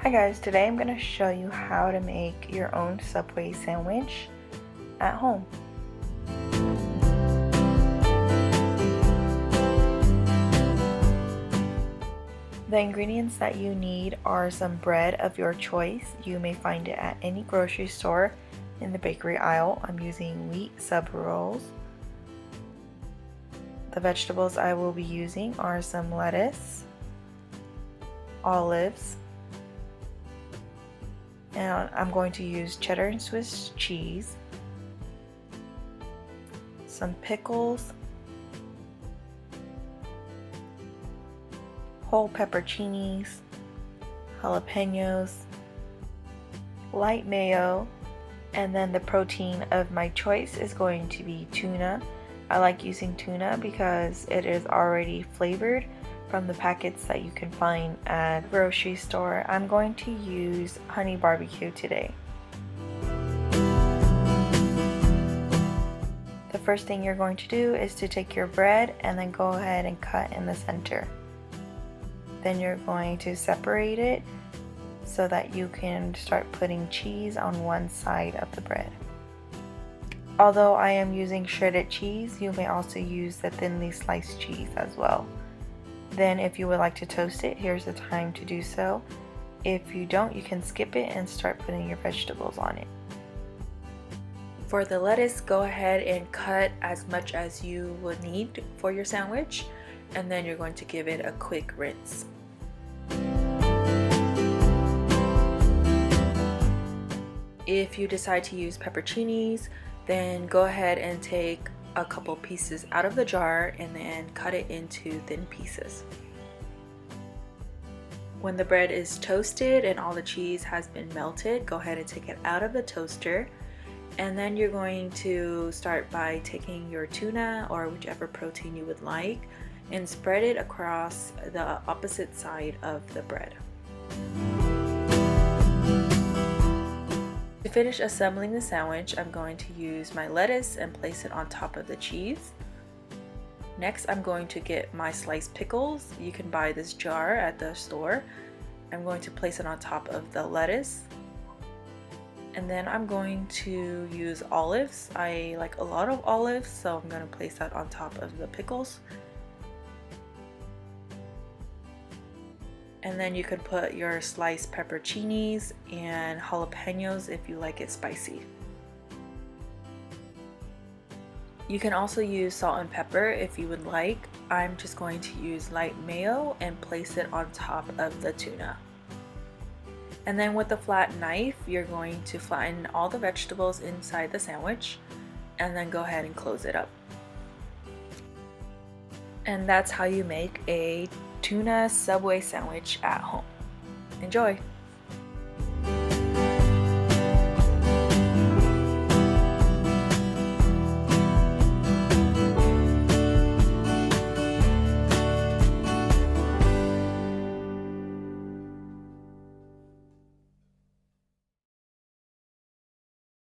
Hi guys, today I'm going to show you how to make your own Subway sandwich at home. The ingredients that you need are some bread of your choice. You may find it at any grocery store in the bakery aisle. I'm using wheat sub rolls. The vegetables I will be using are some lettuce, olives, and I'm going to use cheddar and Swiss cheese, some pickles, whole pepperoncinis, jalapenos, light mayo, and then the protein of my choice is going to be tuna. I like using tuna because it is already flavored from the packets that you can find at the grocery store. I'm going to use honey barbecue today. The first thing you're going to do is to take your bread and then go ahead and cut in the center. Then you're going to separate it so that you can start putting cheese on one side of the bread. Although I am using shredded cheese, you may also use the thinly sliced cheese as well. Then if you would like to toast it, here's the time to do so. If you don't, you can skip it and start putting your vegetables on it. For the lettuce, go ahead and cut as much as you would need for your sandwich, and then you're going to give it a quick rinse. If you decide to use pepperoncinis, then go ahead and take a couple pieces out of the jar and then cut it into thin pieces. When the bread is toasted and all the cheese has been melted, go ahead and take it out of the toaster, and then you're going to start by taking your tuna or whichever protein you would like and spread it across the opposite side of the bread. To finish assembling the sandwich, I'm going to use my lettuce and place it on top of the cheese. Next, I'm going to get my sliced pickles. You can buy this jar at the store. I'm going to place it on top of the lettuce. And then I'm going to use olives. I like a lot of olives, so I'm going to place that on top of the pickles. And then you could put your sliced pepperoncinis and jalapenos if you like it spicy. You can also use salt and pepper if you would like. I'm just going to use light mayo and place it on top of the tuna. And then with a flat knife, you're going to flatten all the vegetables inside the sandwich and then go ahead and close it up. And that's how you make a tuna Subway sandwich at home. Enjoy!